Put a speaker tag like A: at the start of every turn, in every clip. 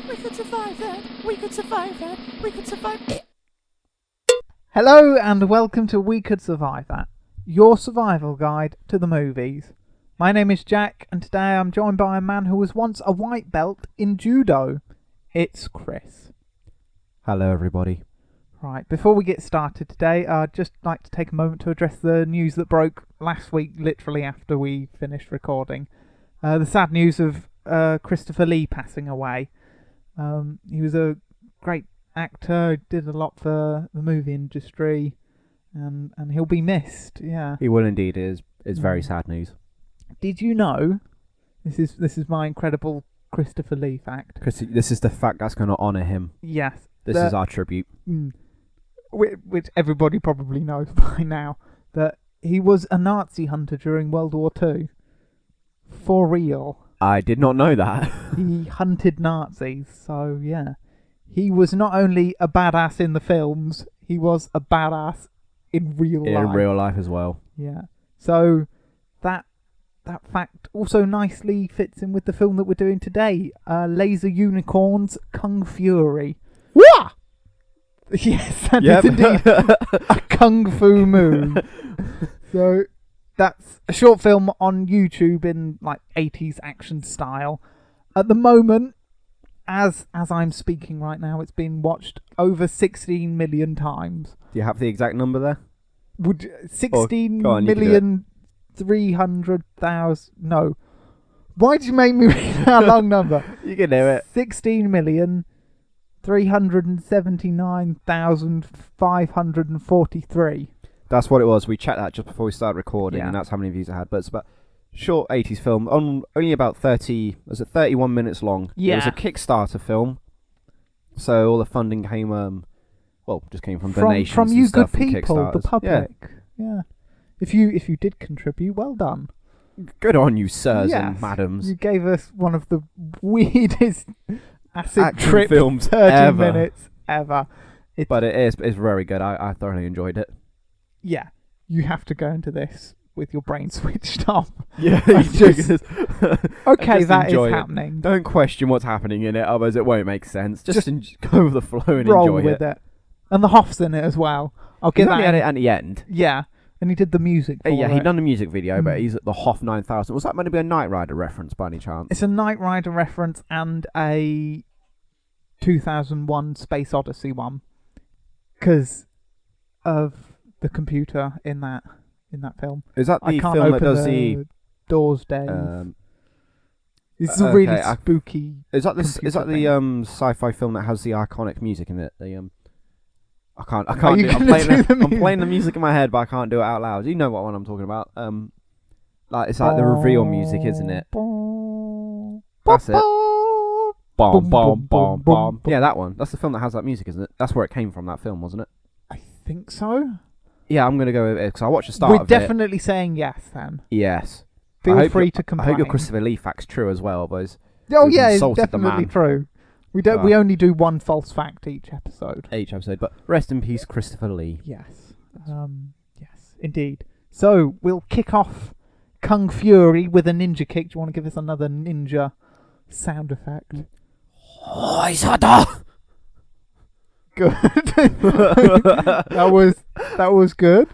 A: We could survive that. We could survive that. We could survive it. Hello and welcome to We Could Survive That, your survival guide to the movies. My name is Jack, and today I'm joined by a man who was once a white belt in judo. It's Chris.
B: Hello, everybody.
A: Right, before we get started today, I'd just like to take a moment to address the news that broke last week, literally after we finished recording. The sad news of Christopher Lee passing away. He was a great actor, did a lot for the movie industry, and he'll be missed. Yeah,
B: He will indeed. It is very sad news.
A: Did you know? This is my incredible Christopher Lee fact.
B: Because this is the fact that's going to honour him.
A: Yes,
B: This is our tribute.
A: Which everybody probably knows by now, that he was a Nazi hunter during World War II. For real.
B: I did not know that.
A: He hunted Nazis, so yeah. He was not only a badass in the films, he was a badass in real life.
B: In real life as well.
A: Yeah. So that fact also nicely fits in with the film that we're doing today, Laser Unicorns Kung Fury.
B: Wah!
A: Yes, that is indeed a Kung Fu movie. So that's a short film on YouTube in like 80s action style. At the moment, as I'm speaking right now, it's been watched over 16 million times.
B: Do you have the exact number there?
A: Would 16
B: go on,
A: million 300,000? No. Why did you make me read that long number?
B: You can do it.
A: 16,379,543.
B: That's what it was. We checked that just before we started recording,
A: Yeah.
B: and that's how many views it had. But it's about short 80s film, only about 31 minutes long.
A: Yeah.
B: It was a Kickstarter film, so all the funding came, just came from donations
A: From
B: and
A: you
B: stuff
A: good
B: and
A: people, the
B: Kickstarters.
A: public. Yeah. If you did contribute, well done.
B: Good on you, sirs
A: Yes.
B: and madams.
A: You gave us one of the weirdest acid
B: Action
A: trip
B: films
A: 30
B: ever.
A: minutes ever.
B: But it's very good. I thoroughly enjoyed it.
A: Yeah. You have to go into this with your brain switched off.
B: Yeah,
A: I
B: you
A: just-
B: just
A: Okay, that is
B: enjoy it.
A: happening.
B: Don't question what's happening in it, otherwise it won't make sense. Just go with the flow and
A: Roll
B: enjoy
A: with it. And the Hoff's in it as well. I'll
B: He's
A: get
B: only
A: that.
B: at the end.
A: Yeah. And he did the music for
B: Yeah, he
A: it.
B: done the music video, but
A: Mm.
B: he's at the Hoff 9000. Was that meant to be a Knight Rider reference by any chance?
A: It's a Knight Rider reference and a 2001 Space Odyssey one, because of the computer in that film.
B: Is that
A: I
B: the
A: can't
B: film that
A: open
B: does
A: the doors, Dave. This is a
B: okay,
A: really spooky.
B: Is that
A: computer
B: the
A: thing.
B: sci-fi film that has the iconic music in it? I can't
A: Are
B: do
A: you
B: it. I'm
A: gonna do the
B: I'm
A: music?
B: playing the music in my head, but I can't do it out loud. You know what one I'm talking about? It's like the reveal music, isn't it? That's it. Bom, bom, bom, bom. Yeah, that one. That's the film that has that music, isn't it? That's where it came from, that film, wasn't it?
A: I think so.
B: Yeah, I'm going to go with it, because I watched the start
A: We're
B: of
A: definitely saying yes, then.
B: it. Yes.
A: Feel free to
B: I
A: complain.
B: hope your Christopher Lee fact's true as well, boys.
A: Oh
B: We've
A: yeah, it's
B: insulted the
A: definitely
B: man.
A: true. We don't. We only do one false fact each episode.
B: Each episode, but rest in peace, Christopher Lee.
A: Yes. Yes, indeed. So we'll kick off Kung Fury with a ninja kick. Do you want to give us another ninja sound effect? Good. that was good.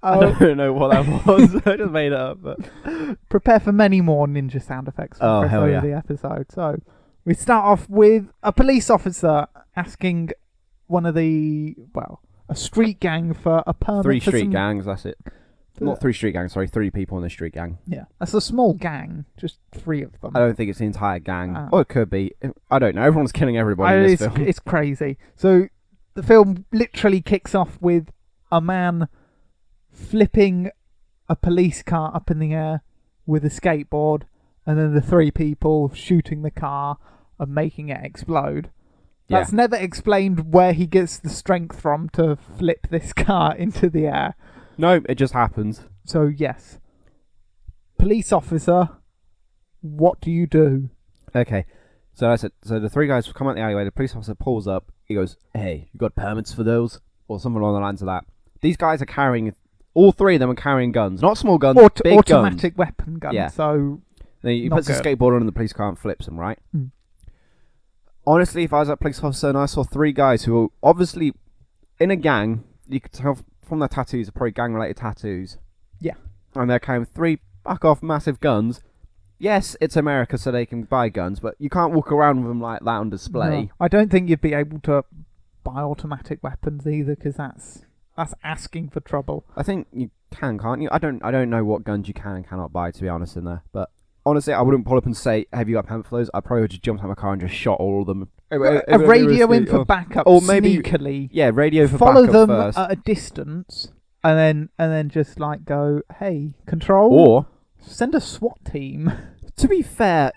B: I don't know what that was. I just made it up. But
A: Prepare for many more ninja sound effects from Chris
B: hell
A: over
B: yeah.
A: the episode. So we start off with a police officer asking a street gang for a permit.
B: 3
A: for
B: street
A: some-
B: gangs, that's it. Not 3 street gangs, sorry, 3 people in the street gang.
A: Yeah, that's a small gang, just 3 of them.
B: I don't think it's the entire gang.
A: Ah.
B: Or it could be. I don't know. Everyone's killing everybody in this film.
A: It's crazy. So the film literally kicks off with a man flipping a police car up in the air with a skateboard, and then the 3 people shooting the car and making it explode.
B: Yeah.
A: That's never explained where he gets the strength from to flip this car into the air.
B: No, it just happens.
A: So yes, police officer, what do you do?
B: Okay. So that's it. So the 3 guys come out the alleyway. The police officer pulls up. He goes, "Hey, you got permits for those?" Or something along the lines of that. These guys are carrying. All 3 of them are carrying guns. Not small guns, big
A: automatic
B: guns.
A: weapon gun.
B: Yeah.
A: So
B: Then he
A: Not
B: puts the
A: good.
B: skateboard on the police car and flips them, right?
A: Mm.
B: Honestly, if I was at police officer and I saw 3 guys who were obviously in a gang, you could tell from their tattoos, they're probably gang-related tattoos.
A: Yeah.
B: And they're carrying 3 back-off massive guns. Yes, it's America, so they can buy guns, but you can't walk around with them like that on display.
A: No. I don't think you'd be able to buy automatic weapons either, because that's asking for trouble.
B: I think you can, can't you? I don't know what guns you can and cannot buy, to be honest, in there. But honestly, I wouldn't pull up and say, "Have you got permit for those?" I probably would just jump out my car and just shot all of them.
A: A radio in for backup,
B: or maybe
A: sneakily.
B: Yeah, radio for
A: follow
B: backup
A: them
B: first.
A: at a distance, and then just like go, "Hey, control,"
B: Or
A: send a SWAT team.
B: to be fair,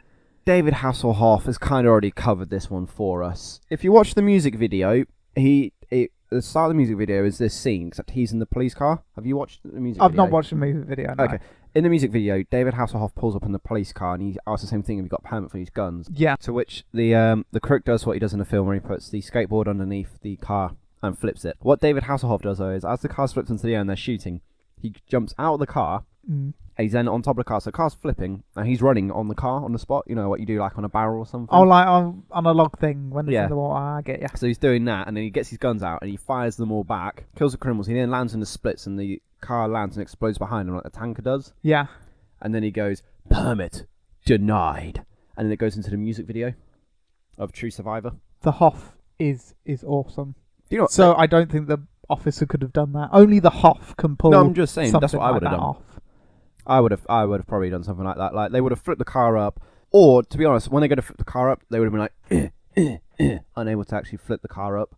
B: David Hasselhoff has kind of already covered this one for us. If you watch the music video, the start of the music video is this scene, except he's in the police car. Have you watched the music video?
A: I've not watched the music video, no.
B: Okay. In the music video, David Hasselhoff pulls up in the police car and he asks the same thing, have you got a permit for these guns?
A: Yeah.
B: To which the crook does what he does in the film, where he puts the skateboard underneath the car and flips it. What David Hasselhoff does, though, is as the car flips into the air and they're shooting, he jumps out of the car. He's then on top of the car, so the car's flipping, and he's running on the car on the spot. You know what you do, like on a barrel or something.
A: Oh, like on a log thing when it's in the water. I get you.
B: So he's doing that, and then he gets his guns out and he fires them all back, kills the criminals. He then lands in the splits, and the car lands and explodes behind him like the tanker does.
A: Yeah.
B: And then he goes, "Permit denied," and then it goes into the music video of True Survivor.
A: The Hoff is awesome.
B: You know,
A: so I don't think the officer could have done that. Only the Hoff can pull.
B: No, I'm just saying that's what I would have done.
A: Off.
B: I would have probably done something like that. Like they would have flipped the car up, or to be honest, when they go to flip the car up, they would have been like unable to actually flip the car up.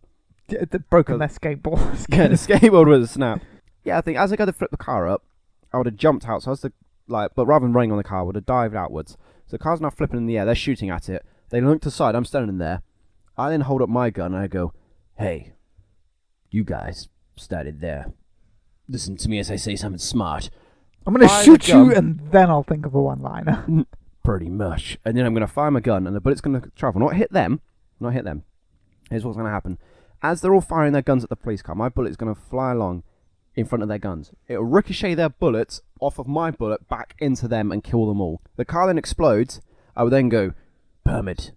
A: Broken their skateboard.
B: Yeah, the skateboard would have snapped. Yeah, I think as I go to flip the car up, I would have jumped out. So but rather than running on the car, I would have dived outwards. So the car's now flipping in the air. They're shooting at it. They look to the side. I'm standing there. I then hold up my gun and I go, "Hey, you guys started there. Listen to me as I say something smart.
A: I'm going to shoot you, and then I'll think of a one-liner."
B: Pretty much. And then I'm going to fire my gun, and the bullet's going to travel. Not hit them. Here's what's going to happen. As they're all firing their guns at the police car, my bullet's going to fly along in front of their guns. It'll ricochet their bullets off of my bullet back into them and kill them all. The car then explodes. I would then go, "Permit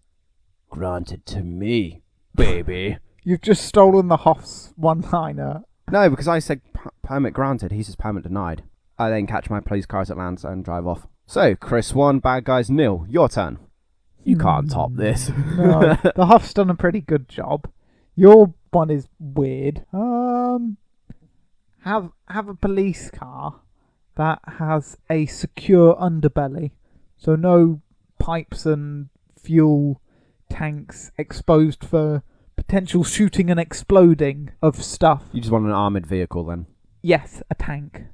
B: granted to me, baby."
A: You've just stolen the Hoff's one-liner.
B: No, because I said permit granted. He says permit denied. I then catch my police car as it lands and drive off. So, Chris 1, bad guys nil. Your turn. You can't top this.
A: No, the Hoff's done a pretty good job. Your one is weird. Have a police car that has a secure underbelly, so no pipes and fuel tanks exposed for potential shooting and exploding of stuff.
B: You just want an armoured vehicle then?
A: Yes, a tank.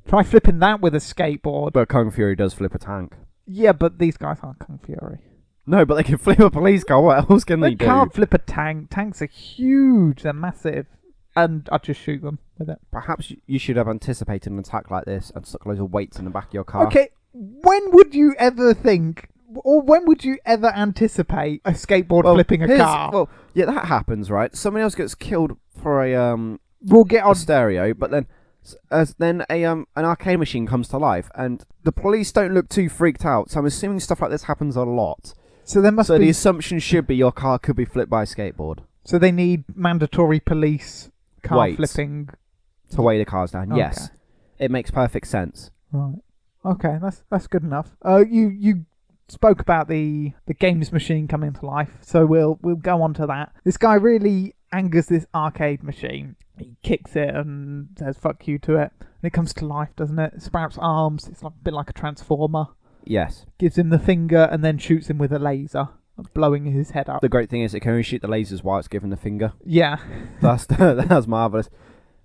A: Try flipping that with a skateboard.
B: But Kung Fury does flip a tank.
A: Yeah, but these guys aren't Kung Fury.
B: No, but they can flip a police car. What else can they do?
A: They can't flip a tank. Tanks are huge. They're massive. And I'd just shoot them with it.
B: Perhaps you should have anticipated an attack like this and stuck loads of weights in the back of your car.
A: Okay, when would you ever think, or when would you ever anticipate a skateboard flipping a car?
B: Well, yeah, that happens, right? Someone else gets killed for
A: we'll get on
B: a stereo, but then an arcade machine comes to life, and the police don't look too freaked out. So I'm assuming stuff like this happens a lot.
A: So there must be.
B: So the assumption should be your car could be flipped by a skateboard.
A: So they need mandatory police car
B: Weights
A: flipping
B: to weigh the cars down.
A: Okay.
B: Yes, it makes perfect sense.
A: Right. Okay, that's good enough. You spoke about the games machine coming to life, so we'll go on to that. This guy really angers this arcade machine. He kicks it and says "fuck you" to it, and it comes to life, doesn't it? It sprouts arms. It's like a bit like a transformer.
B: Yes.
A: Gives him the finger and then shoots him with a laser, blowing his head up.
B: The great thing is it can only shoot the lasers while it's given the finger.
A: Yeah.
B: That's marvellous.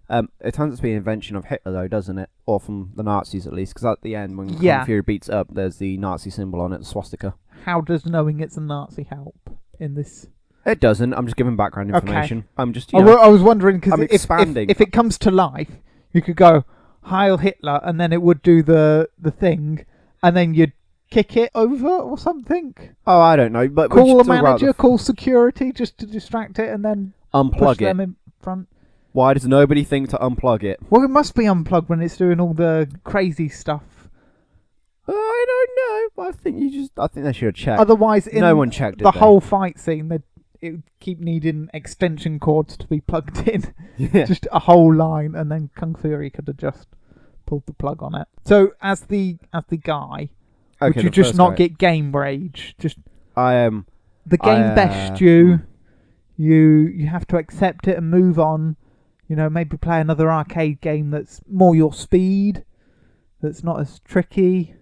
B: It turns out to be an invention of Hitler, though, doesn't it? Or from the Nazis, at least. Because at the end, when Kung Fury beats up, there's the Nazi symbol on it, the swastika.
A: How does knowing it's a Nazi help in this?
B: It doesn't. I'm just giving background information.
A: Okay.
B: I'm just,
A: I was wondering, because if it comes to life, you could go, Heil Hitler, and then it would do the thing, and then you'd kick it over or something.
B: Oh, I don't know. But
A: call a manager, call security just to distract it, and then push them in front.
B: Why does nobody think to unplug it?
A: Well, it must be unplugged when it's doing all the crazy stuff.
B: I don't know. I think they should have checked.
A: Otherwise,
B: no one checked
A: the whole fight scene, it would keep needing extension cords to be plugged in.
B: Yeah.
A: Just a whole line, and then Kung Fury could have just pulled the plug on it. So as the guy, would you just not get game rage? Just the game bested you. You have to accept it and move on. You know, maybe play another arcade game that's more your speed, that's not as tricky,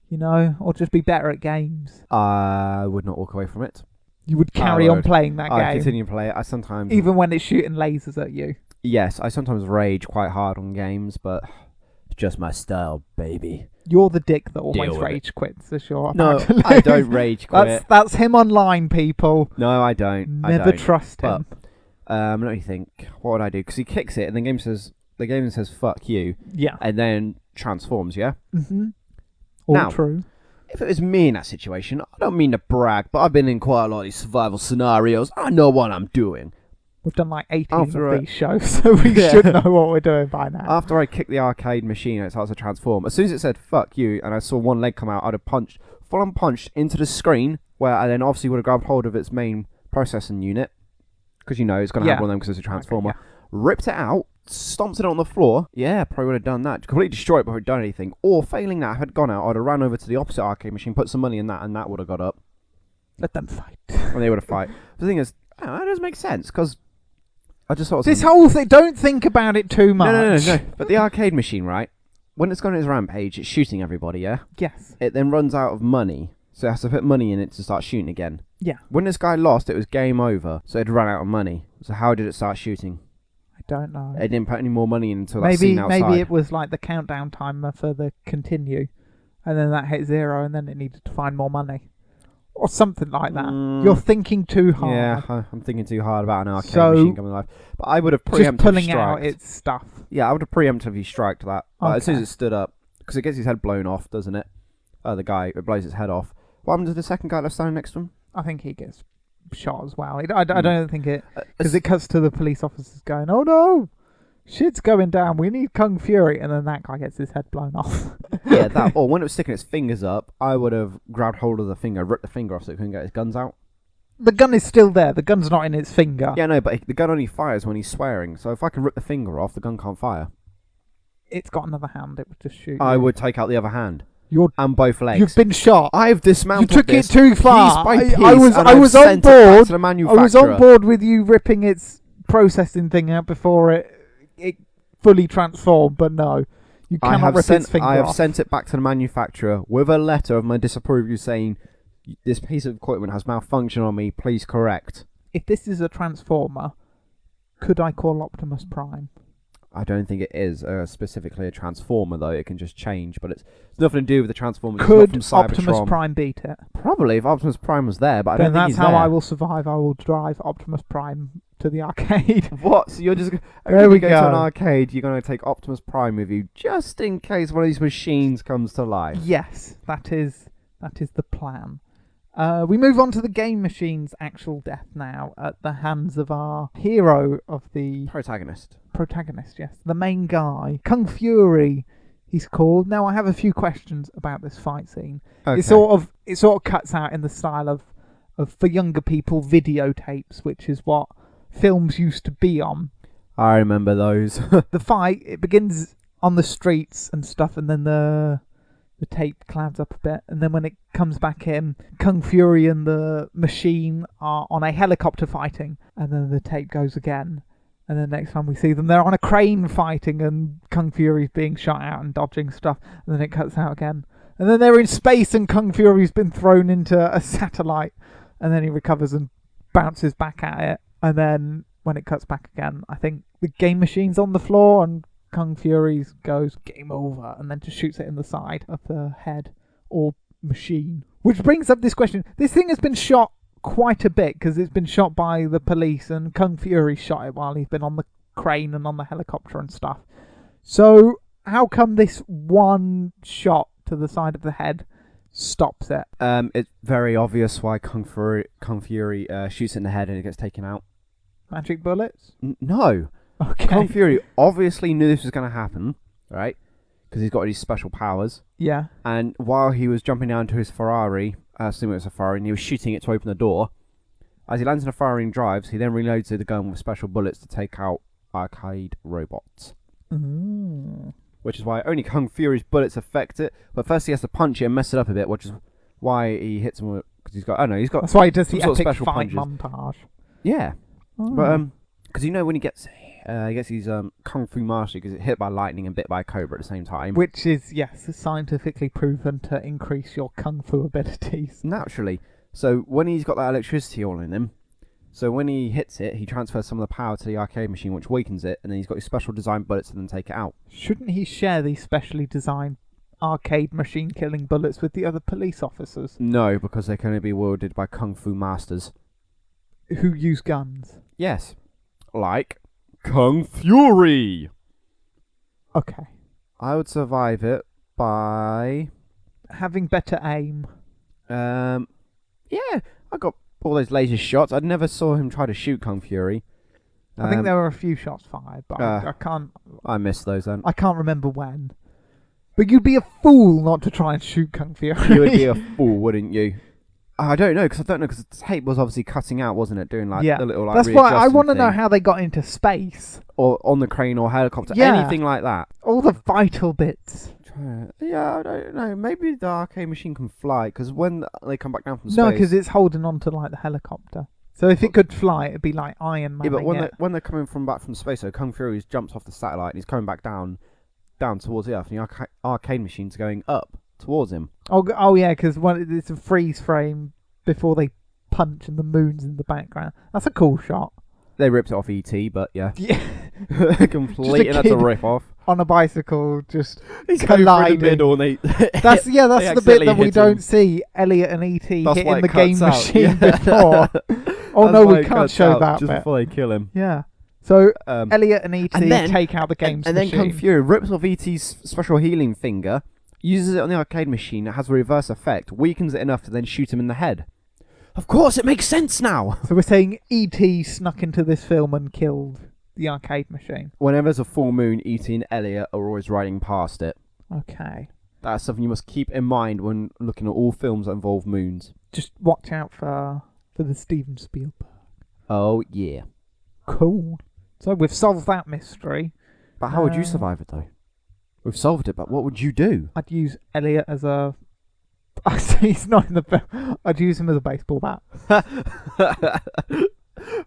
A: you know, or just be better at games.
B: I would not walk away from it.
A: You would carry on playing that game.
B: I continue to play it. I sometimes...
A: Even when it's shooting lasers at you.
B: Yes, I sometimes rage quite hard on games, but it's just my style, baby.
A: You're the dick that always rage quits, for sure.
B: No, I don't rage quit.
A: That's him online, people.
B: No, I don't.
A: Never trust him.
B: But, let me think. What would I do? Because he kicks it, and the game says "fuck you."
A: Yeah.
B: And then transforms. Yeah.
A: Mm-hmm. All true.
B: If it was me in that situation, I don't mean to brag, but I've been in quite a lot of these survival scenarios. I know what I'm doing.
A: We've done like 18 of these shows, so we should know what we're doing by now.
B: After I kicked the arcade machine and it starts to transform, as soon as it said "fuck you" and I saw one leg come out, I'd have full-on punched into the screen, where I then obviously would have grabbed hold of its main processing unit, because you know it's going to have one of them because it's a transformer. Okay, ripped it out, stomped it on the floor. Yeah, probably would have done that. Completely destroyed it before it had done anything. Or failing that, if I had gone out, I'd have ran over to the opposite arcade machine, put some money in that, and that would have got up.
A: Let them fight.
B: And they would have fight. The thing is, that doesn't make sense, because I just thought...
A: This whole thing, don't think about it too much.
B: No. But the arcade machine, right? When it's gone on its rampage, it's shooting everybody, yeah?
A: Yes.
B: It then runs out of money, so it has to put money in it to start shooting again.
A: Yeah.
B: When this guy lost, it was game over, so it run out of money. So how did it start shooting?
A: I don't know.
B: It didn't put any more money in until that scene outside.
A: Maybe it was like the countdown timer for the continue, and then that hit 0, and then it needed to find more money. Or something like that. You're thinking too hard.
B: Yeah, I'm thinking too hard about an arcade machine coming alive. But I would have preemptively
A: just pulling out its stuff.
B: Yeah, I would have preemptively striked that. As soon as it stood up, because it gets his head blown off, doesn't it? The guy, it blows his head off. What happened to the second guy that's standing next to him?
A: I think he gets shot as well. I don't think it... Because it cuts to the police officers going, "Oh no! Shit's going down. We need Kung Fury." And then that guy gets his head blown off.
B: Yeah, that. Or when it was sticking its fingers up, I would have grabbed hold of the finger, ripped the finger off so it couldn't get his guns out.
A: The gun is still there. The gun's not in its finger.
B: Yeah, no, but the gun only fires when he's swearing. So if I can rip the finger off, the gun can't fire.
A: It's got another hand. It would just shoot.
B: I would take out the other hand. And both legs.
A: You've been shot.
B: I've dismantled
A: You took it too far.
B: Piece by piece,
A: I was on board. I was on board with you ripping its processing thing out before it fully transformed, but no. You cannot rip its finger off.
B: I have sent it back to the manufacturer with a letter of my disapproval saying, "This piece of equipment has malfunctioned on me, please correct."
A: If this is a transformer, could I call Optimus Prime?
B: I don't think it is specifically a transformer, though. It can just change, but it's nothing to do with the transformers.
A: Could Optimus Prime beat it?
B: Probably, if Optimus Prime was there, but I don't think he's there.
A: That's how I will survive. I will drive Optimus Prime to the arcade.
B: What? So you're just
A: there we
B: go to an arcade, you're going to take Optimus Prime with you, just in case one of these machines comes to life?
A: Yes, that is the plan. We move on to the game machine's actual death now at the hands of our hero of the...
B: Protagonist,
A: yes. The main guy. Kung Fury, he's called. Now, I have a few questions about this fight scene. Okay. It sort of cuts out in the style of for younger people, videotapes, which is what films used to be on.
B: I remember those.
A: The fight, it begins on the streets and stuff, and then the tape clouds up a bit, and then when it comes back in, Kung Fury and the machine are on a helicopter fighting, and then the tape goes again, and then next time we see them, they're on a crane fighting, and Kung Fury's being shot out and dodging stuff, and then it cuts out again, and then they're in space, and Kung Fury's been thrown into a satellite, and then he recovers and bounces back at it, and then when it cuts back again, I think the game machine's on the floor, and Kung Fury goes, "Game over," and then just shoots it in the side of the head or machine. Which brings up this question. This thing has been shot quite a bit because it's been shot by the police, and Kung Fury shot it while he's been on the crane and on the helicopter and stuff. So how come this one shot to the side of the head stops it?
B: It's very obvious why Kung Fury shoots it in the head and it gets taken out.
A: Magic bullets?
B: No.
A: Okay.
B: Kung Fury obviously knew this was going to happen, right? Because he's got these special powers.
A: Yeah.
B: And while he was jumping down to his Ferrari, I assume it was a Ferrari, and he was shooting it to open the door, As he lands in a firing drives, he then reloads the gun with special bullets to take out arcade robots. Which is why only Kung Fury's bullets affect it. But first he has to punch it and mess it up a bit, which is why he hits him with... Because he's got... Oh no, he's got...
A: That's why he does the
B: some sort of
A: epic
B: special
A: fight
B: punches.
A: montage.
B: Yeah. But, because when he gets his Kung Fu Master, because it's hit by lightning and bit by a cobra at the same time.
A: Which is, yes, scientifically proven to increase your Kung Fu abilities.
B: Naturally. So when he's got that electricity all in him, so when he hits it, he transfers some of the power to the arcade machine, which weakens it, and then he's got his special designed bullets to then take it out.
A: Shouldn't he share these specially designed arcade machine killing bullets with the other police officers?
B: No, because they can only be wielded by Kung Fu masters.
A: Who use guns?
B: Yes. Like Kung Fury!
A: Okay.
B: I would survive it by...
A: Having better aim.
B: Yeah, I got all those laser shots. I never saw him try to shoot Kung Fury.
A: I think there were a few shots fired, but I can't...
B: I missed those then.
A: I can't remember when. But you'd be a fool not to try and shoot Kung Fury.
B: You would be a fool, wouldn't you? I don't know, because the tape was obviously cutting out, wasn't it? Doing the little
A: That's why I want to know
B: thing.
A: how they got into space.
B: Or on the crane or helicopter,
A: Yeah.
B: anything like that.
A: All the vital bits.
B: Yeah, I don't know. Maybe the arcade machine can fly, because when they come back down from space...
A: No, because it's holding on to like the helicopter. So if it could fly, it'd be like Iron Man.
B: Yeah, but when they're coming back from space, so Kung Fury jumps off the satellite and he's coming back down towards the Earth, and the arcade machine's going up towards him.
A: Oh yeah, because it's a freeze frame before they punch and the moon's in the background. That's a cool shot.
B: They ripped it off E.T., but yeah.
A: Yeah.
B: Complete, and that's a rip-off.
A: On a bicycle, just
B: He's going through
A: colliding.
B: the middle and
A: That's the bit that we
B: hit
A: don't
B: him.
A: see Elliot and E.T.
B: That's why
A: hitting
B: it
A: the game
B: cuts out.
A: machine
B: Yeah.
A: before. Oh
B: That's
A: no,
B: why
A: we
B: it
A: can't
B: cuts
A: show
B: out
A: that
B: just
A: bit.
B: before they kill him.
A: Yeah. So Elliot and E.T.
B: and then-
A: take out the game's
B: And then
A: machine.
B: Kung Fury rips off E.T.'s special healing finger, uses it on the arcade machine, it has a reverse effect, weakens it enough to then shoot him in the head. Of course, it makes sense now!
A: So we're saying E.T. snuck into this film and killed the arcade machine.
B: Whenever there's a full moon, E.T. and Elliot are always riding past it.
A: Okay.
B: That's something you must keep in mind when looking at all films that involve moons.
A: Just watch out for the Steven Spielberg.
B: Oh, yeah.
A: Cool. So we've solved that mystery.
B: But how would you survive it, though? We've solved it, but what would you do?
A: I'd use Elliot as a... I say he's not in the film. I'd use him as a baseball bat.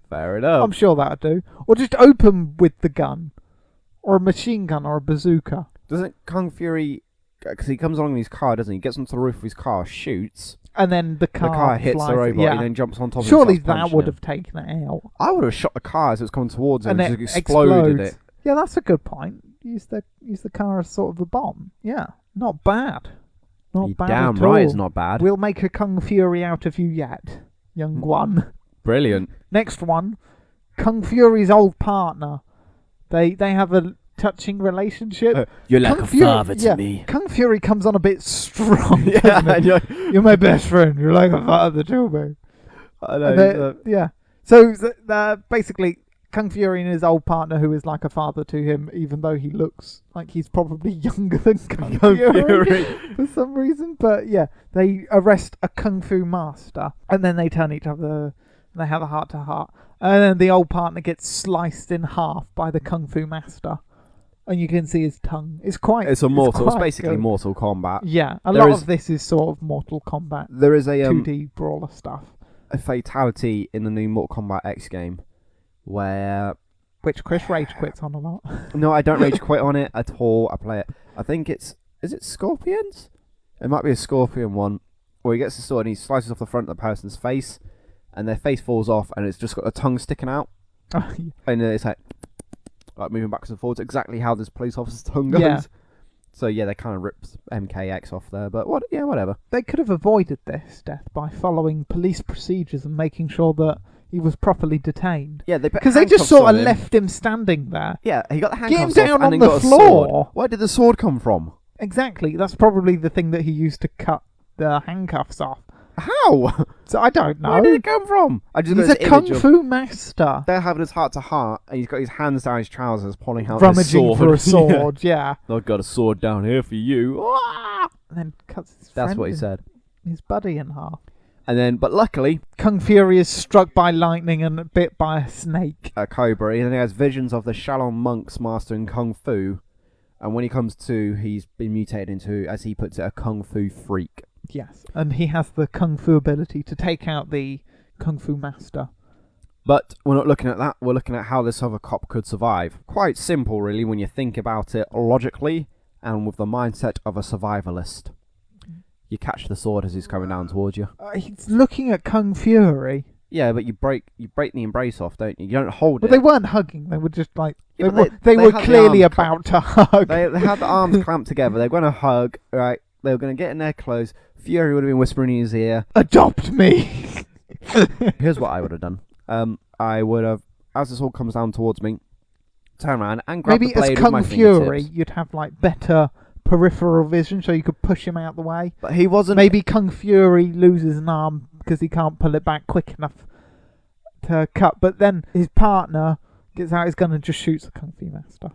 B: Fair enough.
A: I'm sure that'd do. Or just open with the gun. Or a machine gun or a bazooka.
B: Doesn't Kung Fury... Because he comes along in his car, doesn't he? He gets onto the roof of his car, shoots.
A: And then the car
B: hits
A: flies,
B: the robot,
A: yeah.
B: and then jumps on top of him.
A: Surely
B: and starts
A: that
B: punching
A: would
B: him.
A: have taken it out.
B: I would have shot the car as it was coming towards him
A: And
B: and
A: it
B: just exploded
A: explodes.
B: it.
A: Yeah, that's a good point. Use the car as sort of a bomb. Yeah, not bad. Not
B: You're
A: bad
B: damn
A: at
B: right,
A: all.
B: it's not bad.
A: We'll make a Kung Fury out of you yet, young one.
B: Brilliant.
A: Next one, Kung Fury's old partner. They have a touching relationship.
B: You're like
A: Kung
B: a
A: Fury,
B: father to
A: yeah,
B: me.
A: Kung Fury comes on a bit strong.
B: Yeah,
A: doesn't
B: and
A: it? You're my best friend. You're like a father to me.
B: I
A: And
B: know.
A: yeah. So basically, Kung Fury and his old partner, who is like a father to him, even though he looks like he's probably younger than Kung Fury for some reason. But yeah, they arrest a Kung Fu master, and then they turn each other, and they have a heart-to-heart. And then the old partner gets sliced in half by the Kung Fu master, and you can see his tongue. It's
B: It's basically
A: good.
B: Mortal Kombat.
A: Yeah,
B: There
A: lot
B: is-
A: of this is sort of Mortal Kombat
B: There is a
A: 2D brawler stuff,
B: a fatality in the new Mortal Kombat X game where
A: which Chris rage quits on a lot.
B: no, I don't rage quit on it at all. I play it. I think is it Scorpions? It might be a Scorpion one where he gets the sword and he slices off the front of the person's face, and their face falls off, and it's just got a tongue sticking out, and it's like moving backwards and forwards, exactly how this police officer's tongue goes.
A: Yeah.
B: So yeah, they kind of ripped MKX off there, but whatever.
A: They could have avoided this death by following police procedures and making sure that he was properly detained.
B: Yeah, they put
A: Because they just
B: handcuffs
A: sort
B: on
A: of
B: him.
A: left him standing there.
B: Yeah, he got the
A: Get him
B: handcuffs
A: down
B: off
A: on
B: and then
A: the
B: got a
A: floor.
B: sword. Where did the sword come from?
A: Exactly. That's probably the thing that he used to cut the handcuffs off.
B: How?
A: So I don't know.
B: Where did it come from? I just
A: He's
B: got
A: a
B: this
A: kung
B: image of
A: fu master.
B: they're having his heart to heart, and he's got his hands down his trousers, pulling out his
A: Rummaging
B: sword.
A: for a sword, yeah.
B: I've got a sword down here for you. Ah!
A: And then cuts his
B: That's
A: friend
B: what he
A: in-
B: said.
A: his buddy in half.
B: And then, but luckily,
A: Kung Fury is struck by lightning and bit by a snake.
B: a cobra. And then he has visions of the Shaolin monks mastering kung fu. And when he comes to, he's been mutated into, as he puts it, a kung fu freak.
A: Yes, and he has the kung fu ability to take out the kung fu master.
B: But we're not looking at that. We're looking at how this other cop could survive. Quite simple, really, when you think about it logically and with the mindset of a survivalist. You catch the sword as he's coming down towards you.
A: He's looking at Kung Fury.
B: Yeah, but you break the embrace off, don't you? You don't hold
A: Well,
B: it.
A: they weren't hugging. They were just like
B: Yeah,
A: they were
B: had the
A: clearly
B: arms
A: about to hug.
B: They had the arms clamped together. They were going to hug, right? They were going to get in their clothes. Fury would have been whispering in his ear.
A: Adopt me.
B: Here's what I would have done. I would have, as this all comes down towards me, turn around and grab
A: Maybe
B: the blade
A: as
B: with my
A: Kung Fury,
B: fingertips.
A: you'd have like better peripheral vision, so you could push him out the way.
B: But he wasn't.
A: Maybe Kung Fury loses an arm because he can't pull it back quick enough to cut. But then his partner gets out his gun and just shoots the Kung Fu master.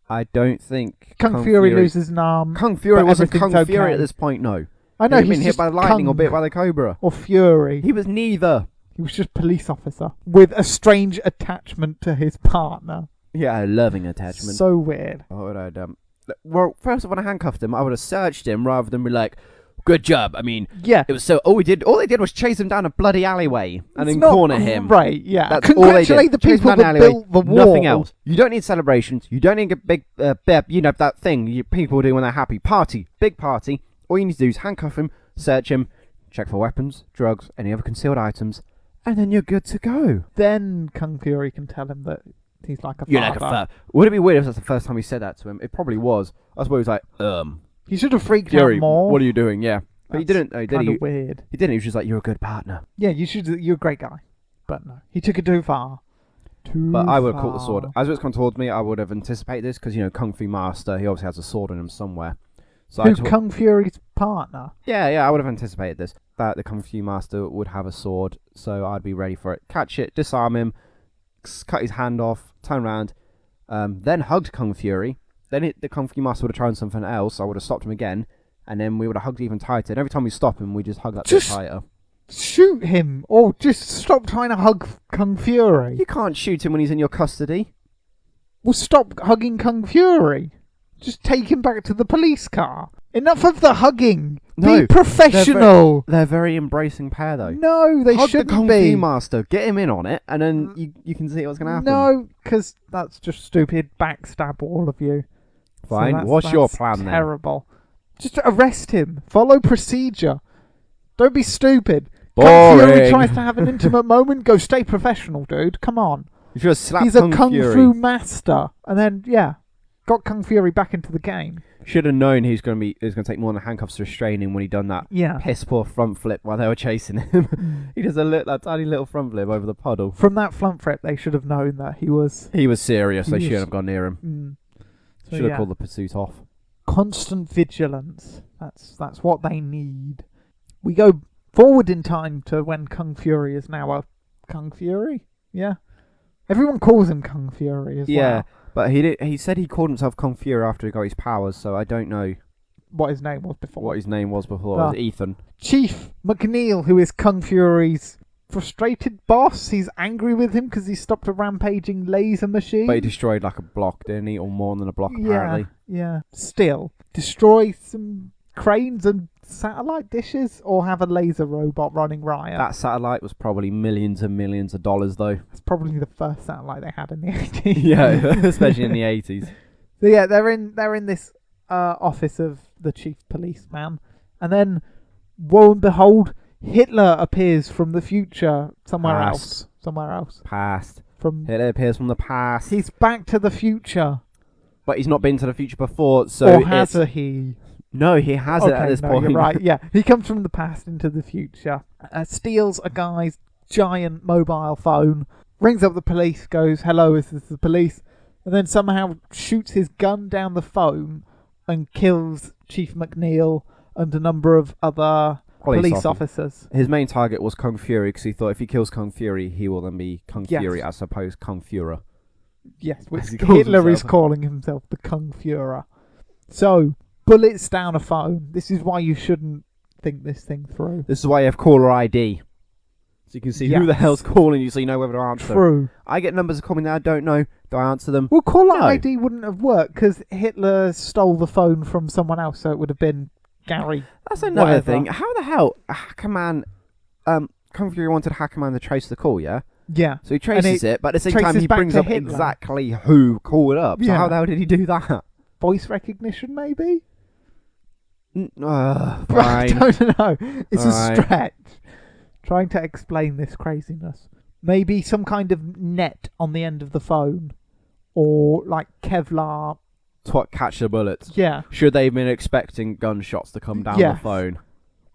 B: I don't think
A: Kung Fury loses an arm.
B: Kung Fury
A: but
B: wasn't Kung
A: everything's
B: Fury
A: okay.
B: at this point. No,
A: I know
B: he'd
A: he's
B: been hit
A: just
B: by lightning or
A: Kung
B: bit by the cobra.
A: or Fury.
B: He was neither.
A: He was just police officer with a strange attachment to his partner.
B: Yeah, a loving attachment.
A: So weird.
B: What would I done? Well, first of all, when I handcuffed him, I would have searched him rather than be like, "Good job." I mean,
A: Yeah.
B: it was so. All they did was chase him down a bloody alleyway and
A: It's
B: then
A: not
B: corner him.
A: Right, yeah.
B: That's all they did.
A: Congratulate the
B: Chase him
A: people
B: down an
A: that
B: alleyway,
A: built the wall.
B: nothing else. You don't need celebrations. You don't need a big, that thing people do when they're happy. Party, big party. All you need to do is handcuff him, search him, check for weapons, drugs, any other concealed items, and then you're good to go.
A: Then Kung Fury can tell him that he's like a father.
B: You're like a fat. Would it be weird if that's the first time he said that to him? It probably was. I suppose he was like,
A: He should have freaked
B: Fury,
A: out more.
B: what are you doing? Yeah. But he
A: That's
B: didn't. Did
A: kind
B: he?
A: of weird.
B: He didn't. He was just like, you're a good partner.
A: Yeah, you're a great guy. But no, he took it too far.
B: But I would have caught the sword. As it was coming towards me, I would have anticipated this because, Kung Fu Master, he obviously has a sword in him somewhere. So
A: Who's Kung Fury's partner?
B: Yeah, I would have anticipated this. That the Kung Fu Master would have a sword, so I'd be ready for it. Catch it, disarm him, cut his hand off, turn around, then hugged Kung Fury. Then the Kung Fu Master would have tried something else. I would have stopped him again, and then we would have hugged even tighter. And every time we stop him, we just hug that bit tighter.
A: Shoot him, or just stop trying to hug Kung Fury.
B: You can't shoot him when he's in your custody.
A: Well, stop hugging Kung Fury. Just take him back to the police car. Enough of the hugging.
B: No,
A: be professional.
B: They're very embracing pair, though.
A: No, they
B: Hug
A: shouldn't
B: the Kung
A: be.
B: Fu Master, get him in on it, and then you can see what's going to happen.
A: No, because that's just stupid. Backstab all of you.
B: Fine.
A: So
B: What's your
A: that's
B: plan then?
A: terrible. Just arrest him. Follow procedure. Don't be stupid.
B: Boring.
A: Kung Fury tries to have an intimate moment. Go stay professional, dude. Come on.
B: You should have slapped
A: He's
B: Kung
A: a Kung
B: Fury.
A: Fu master. And then, got Kung Fury back into the game.
B: Should have known he was going to take more than handcuffs to restrain him when he done that
A: Yeah.
B: piss poor front flip while they were chasing him. He does that tiny little front flip over the puddle.
A: From that front flip, they should have known that he was...
B: He was serious. They
A: He was-
B: shouldn't have gone near him.
A: So,
B: Should have
A: yeah.
B: called the pursuit off.
A: Constant vigilance. That's what they need. We go forward in time to when Kung Fury is now a Kung Fury. Yeah. Everyone calls him Kung Fury as
B: Yeah,
A: well.
B: but he said he called himself Kung Fury after he got his powers, so I don't know
A: What his name was before.
B: what his name was before. It was Ethan.
A: Chief McNeil, who is Kung Fury's frustrated boss. He's angry with him because he stopped a rampaging laser machine.
B: But he destroyed like a block, didn't he? Or more than a block, apparently.
A: Yeah. Still, destroy some cranes and satellite dishes, or have a laser robot running riot.
B: That satellite was probably millions and millions of dollars, though.
A: That's probably the first satellite they had in the 80s.
B: Yeah, especially in the 80s.
A: So yeah, they're in this office of the chief policeman, and then, woe and behold, Hitler appears from the future somewhere
B: Past.
A: else.
B: Past.
A: From
B: Hitler appears from the past.
A: he's back to the future,
B: But he's not been to the future before, so
A: or has
B: it's...
A: he?
B: No, he hasn't at this point.
A: You're right. Yeah, he comes from the past into the future, steals a guy's giant mobile phone, rings up the police, goes, "Hello, is this the police?" And then somehow shoots his gun down the phone and kills Chief McNeil and a number of other police officers.
B: His main target was Kung Fury because he thought if he kills Kung Fury, he will then be Kung
A: Yes.
B: Fury as opposed Kung Führer.
A: Yes, which
B: As he calls
A: Hitler is
B: himself.
A: calling himself the Kung Führer. So, bullets down a phone. This is why you shouldn't think this thing through.
B: This is why you have caller ID. So you can see who the
A: Yes.
B: hell's calling you, so you know whether to answer.
A: True.
B: I get numbers that call me that I don't know. Do I answer them?
A: Well, caller
B: No.
A: ID wouldn't have worked because Hitler stole the phone from someone else, so it would have been Gary.
B: That's another
A: Whatever.
B: thing. How the hell Hacker Man? Kung Fury wanted Hacker Man to trace the call, yeah.
A: Yeah.
B: So he traces it, but at the same
A: traces
B: time he
A: back
B: brings
A: to
B: up
A: Hitler.
B: exactly who called up. So
A: Yeah.
B: how the hell did he do that?
A: Voice recognition, maybe?
B: Fine.
A: I don't know. It's a
B: Alright.
A: stretch. Trying to explain this craziness. Maybe some kind of net on the end of the phone. Or like Kevlar.
B: To what catch the bullets?
A: Yeah.
B: Should they have been expecting gunshots to come down
A: Yes.
B: the phone?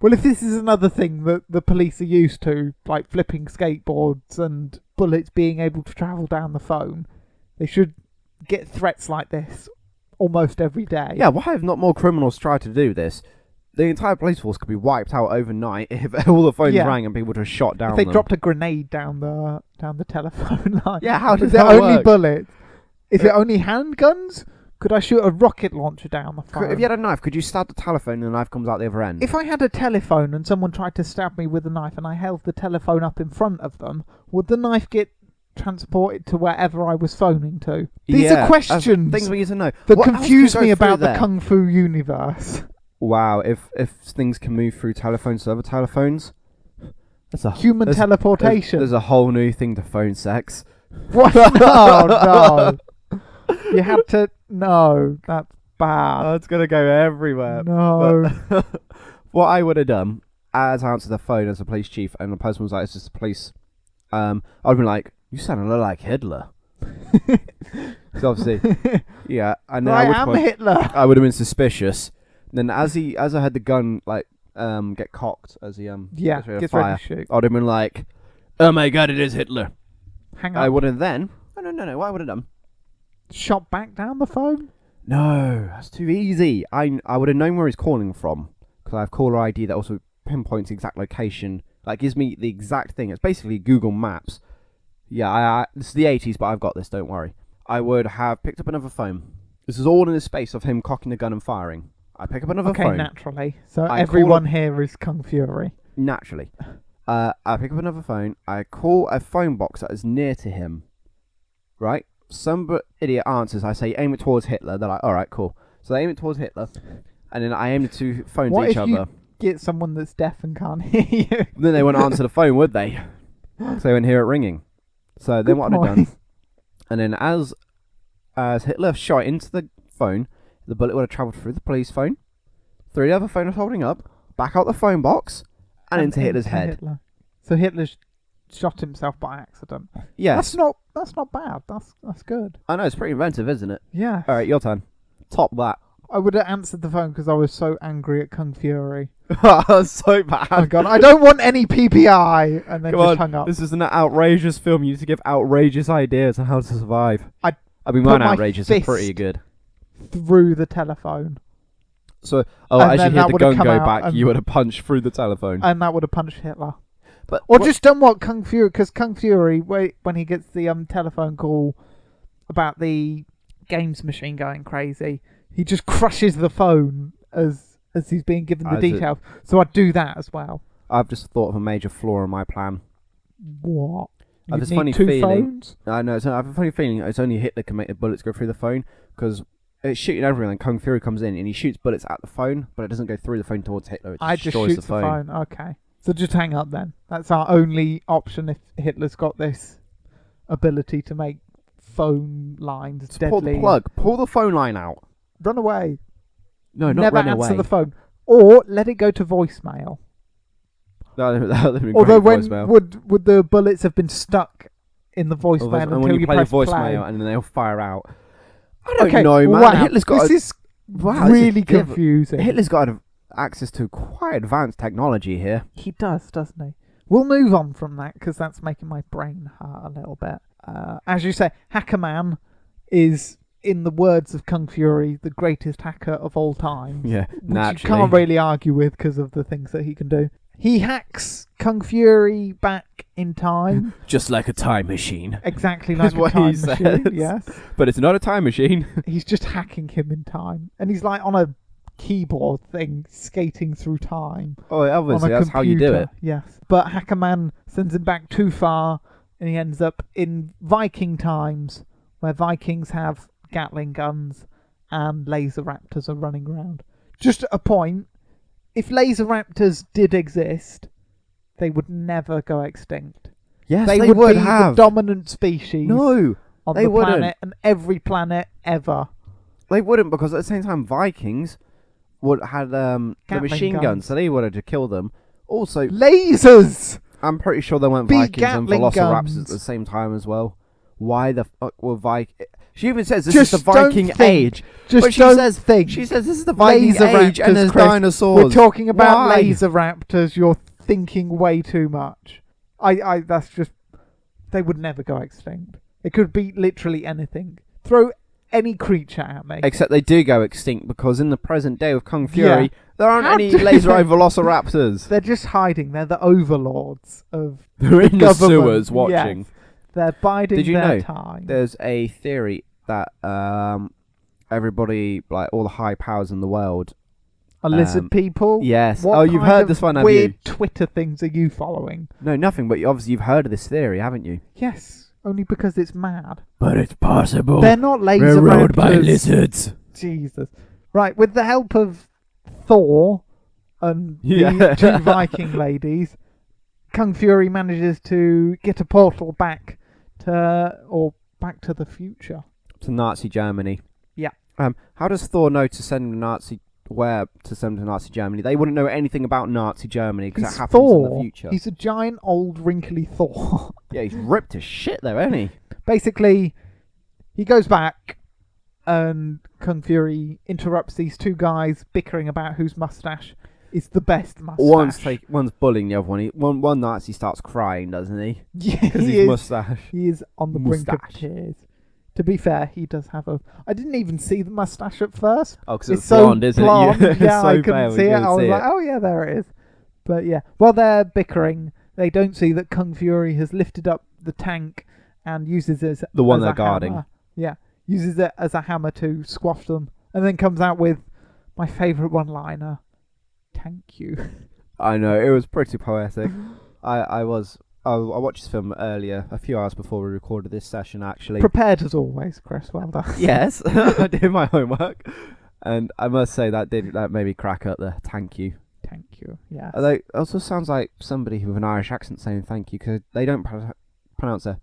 A: Well, if this is another thing that the police are used to, like flipping skateboards and bullets being able to travel down the phone, they should get threats like this almost every day.
B: Yeah, why have not more criminals tried to do this? The entire police force could be wiped out overnight if all the phones
A: Yeah.
B: rang and people just shot down
A: If they
B: them.
A: dropped a grenade down the telephone line.
B: Yeah, how does
A: Is it
B: that
A: only
B: work?
A: bullets? Is it only handguns? Could I shoot a rocket launcher down the phone?
B: If you had a knife, could you stab the telephone and the knife comes out the other end?
A: If I had a telephone and someone tried to stab me with a knife and I held the telephone up in front of them, would the knife get transported to wherever I was phoning to? These
B: Yeah,
A: are questions
B: things we need to know.
A: that
B: What else
A: confuse
B: can go
A: me
B: through
A: about the
B: there?
A: Kung Fu universe.
B: Wow, if things can move through telephones to other telephones, that's a
A: Human
B: there's-
A: teleportation.
B: There's a whole new thing to phone sex.
A: What? No, no. You had to... No, that's bad.
B: it's gonna go everywhere.
A: No.
B: But what I would have done, as I answered the phone as a police chief, and the person was like, "It's just the police," I'd been like, "You sound a lot like Hitler." So obviously, yeah, and then
A: I
B: at which
A: am
B: point
A: Hitler.
B: I would have been suspicious. Then as I had the gun get cocked as he
A: Yeah,
B: gets ready to
A: gets
B: fire,
A: ready to shoot.
B: I'd have been like, "Oh my god, it is Hitler!"
A: Hang
B: I
A: on.
B: would have then. No. What I would have done?
A: Shot back down the phone?
B: No, that's too easy. I would have known where he's calling from because I have caller ID that also pinpoints the exact location. Like gives me the exact thing. It's basically Google Maps. Yeah, this is the 80s, but I've got this. Don't worry. I would have picked up another phone. This is all in the space of him cocking the gun and firing. I pick up another
A: Okay,
B: phone
A: naturally. So
B: I
A: everyone
B: call
A: here is Kung Fury.
B: naturally. I pick up another phone. I call a phone box that is near to him. Right. Some idiot answers. I say aim it towards Hitler. They're like, all right, cool. So they aim it towards Hitler, and then I aim the two phones
A: What
B: at each
A: if you
B: other.
A: get someone that's deaf and can't hear you?
B: Then they wouldn't answer the phone, would they? So they wouldn't hear it ringing. So then
A: Good
B: what I'd have
A: point.
B: done, and then as Hitler shot into the phone, the bullet would have travelled through the police phone, through the other phone I was holding up, back out the phone box, and into Hitler's head.
A: Hitler. So Hitler's shot himself by accident.
B: Yes,
A: That's not bad. That's good.
B: I know, it's pretty inventive, isn't it?
A: Yeah.
B: All right, your turn. Top that.
A: I would have answered the phone because I was so angry at Kung Fury.
B: So bad.
A: Oh God, I don't want any PPI, and then
B: Come
A: just
B: on,
A: hung up.
B: this is an outrageous film. You need to give outrageous ideas on how to survive. I mean,
A: put
B: mine
A: my
B: outrageous are pretty
A: fist
B: good.
A: Through the telephone,
B: So,
A: And
B: as you
A: then
B: hear
A: that
B: the
A: would've
B: gun
A: come
B: go
A: out
B: back,
A: and-
B: you would have punched through the telephone.
A: and that would have punched Hitler.
B: But
A: Or just done what Kung Fury, because Kung Fury, when he gets the telephone call about the games machine going crazy, he just crushes the phone as he's being given the
B: As it-
A: details. So I'd do that as well.
B: I've just thought of a major flaw in my plan.
A: What?
B: I have
A: You'd
B: this
A: need
B: funny
A: two
B: feeling-
A: phones?
B: I know. I have a funny feeling it's only Hitler can make the bullets go through the phone because it's shooting everything. And Kung Fury comes in and he shoots bullets at the phone, but it doesn't go through the phone towards Hitler. It
A: I just
B: destroys
A: shoots the phone. Okay. So just hang up then. That's our only option if Hitler's got this ability to make phone lines
B: Just pull the
A: deadly.
B: plug. Pull the phone line out.
A: Run away.
B: No, not
A: Never
B: run
A: answer
B: away.
A: the phone. Or let it go to voicemail.
B: That would have been
A: Although
B: great
A: when
B: voicemail.
A: would the bullets have been stuck in the voicemail
B: and
A: until
B: when you play the
A: press
B: voicemail
A: play?
B: and then they'll fire out. I don't
A: Okay,
B: know, man.
A: wow.
B: Hitler's got
A: this is
B: wow, this is
A: really
B: diff-
A: confusing.
B: Hitler's got access to quite advanced technology here.
A: He does, doesn't he? We'll move on from that because that's making my brain hurt a little bit. As you say, Hacker Man is, in the words of Kung Fury, the greatest hacker of all time.
B: Yeah,
A: Which
B: naturally.
A: you can't really argue with because of the things that he can do. He hacks Kung Fury back in time,
B: Just like a time machine.
A: exactly
B: That's
A: like a
B: what he
A: time
B: says.
A: machine. Yes,
B: But it's not a time machine.
A: he's just hacking him in time, and he's like on a keyboard thing skating through time.
B: Oh, obviously,
A: on a
B: that's how you do
A: computer.
B: it.
A: Yes. But Hackerman sends him back too far, and he ends up in Viking times, where Vikings have Gatling guns and laser raptors are running around. Just a point, if laser raptors did exist, they would never go extinct.
B: Yes,
A: They
B: would
A: would be
B: have.
A: the dominant species
B: No,
A: on
B: they
A: the
B: wouldn't.
A: planet, and every planet ever.
B: they wouldn't, because at the same time, Vikings had the
A: Gatling
B: machine
A: guns.
B: guns, so they would have to kill them. Also,
A: Lasers!
B: I'm pretty sure there weren't
A: Big
B: Vikings and
A: Gatling
B: Velociraptors
A: guns.
B: at the same time as well. Why the fuck were Vikings? She even says this
A: Just
B: is the
A: don't
B: Viking
A: think.
B: age.
A: Just
B: But she
A: don't
B: says-
A: think.
B: She says this is the Viking
A: Laser
B: age and
A: raptors,
B: there's
A: Chris.
B: dinosaurs.
A: We're talking about
B: Why?
A: laser raptors. You're thinking way too much. That's just. They would never go extinct. It could be literally anything. Throw any creature at me.
B: Except they do go extinct because in the present day with Kung Fury,
A: Yeah.
B: there aren't
A: How
B: any
A: do-
B: laser-eyed Velociraptors.
A: They're just hiding. They're the overlords of
B: They're in the
A: government.
B: sewers watching.
A: Yes. They're biding
B: Did you
A: their
B: know
A: time.
B: There's a theory that everybody, like all the high powers in the world.
A: Are lizard people?
B: Yes.
A: What
B: Oh, you've
A: kind
B: heard
A: of
B: this one, have
A: weird
B: you?
A: Twitter things are you following?
B: No, nothing. But obviously you've heard of this theory, haven't you?
A: Yes, only because it's mad.
B: But it's possible.
A: They're not laser raptors.
B: lizards.
A: Jesus. Right, with the help of Thor and
B: Yeah.
A: the two Viking ladies, Kung Fury manages to get a portal back to the future.
B: To Nazi Germany.
A: Yeah.
B: How does Thor know to send to send to Nazi Germany? They wouldn't know anything about Nazi Germany because
A: He's
B: it happens in the
A: Thor.
B: future.
A: He's a giant, old, wrinkly Thor.
B: Yeah, he's ripped to shit though, isn't he?
A: Basically, he goes back, and Kung Fury interrupts these two guys bickering about whose mustache is the best mustache.
B: One's bullying the other one. One Nazi starts crying, doesn't he?
A: Yeah,
B: Because
A: he
B: his
A: is.
B: mustache.
A: He is on the brink of
B: Moustache.
A: tears. To be fair, he does have a. I didn't even see the mustache at first.
B: Oh, because
A: It's
B: it's
A: so
B: blonde, isn't
A: blonde.
B: it? It's
A: Yeah,
B: so
A: I couldn't
B: pale,
A: see
B: you
A: it.
B: couldn't
A: I was
B: see
A: like, oh yeah, there it is. But yeah, while they're bickering, they don't see that Kung Fury has lifted up the tank and uses it
B: The one
A: as
B: they're
A: a
B: guarding.
A: hammer. Yeah, uses it as a hammer to squash them, and then comes out with my favourite one-liner. Thank you.
B: I know, it was pretty poetic. I watched this film earlier, a few hours before we recorded this session, actually.
A: Prepared as always, Chris. Well done.
B: Yes, I did my homework, and I must say that made me crack up the thank you.
A: Thank you. Yeah.
B: Although it also sounds like somebody with an Irish accent saying thank you because they don't pronounce the